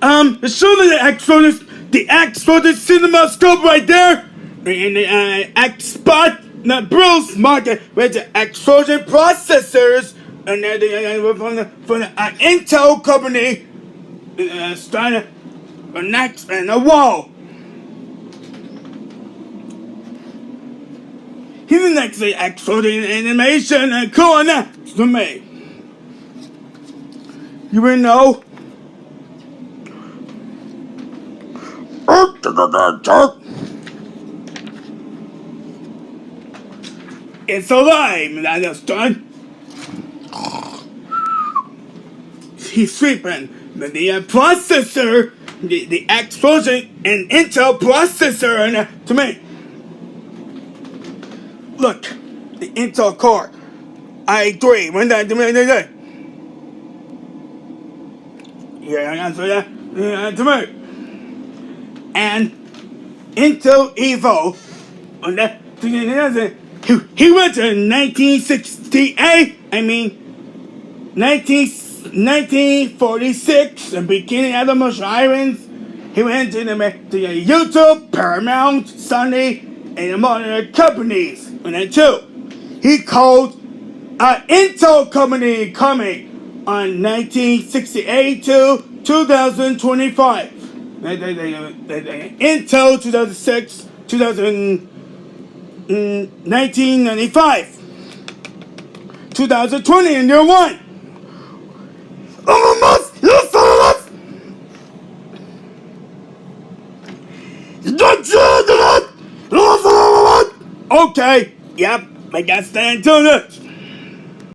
Show the X for the cinema scope right there. And the X spot, not Bruce market with the explosion processors, and then from the Intel company, starting the next and the wall. He's the next exploding animation and cool enough to me. You will know. It's alive, that is done. He's sweeping the processor, the explosion and Intel processor, and to me. Look, the Intel core. I agree. When that, yeah, I answer that. To me. And Intel Evo, on that, he went to 1968. I mean, 1946, the beginning of the Motion Irons. He went to the YouTube, Paramount, Sony, and the other companies. And then too, he called an Intel company coming on 1968 to 2025. Intel 2006, 1995, 2020, and year one. Okay, yep, I got stand to it.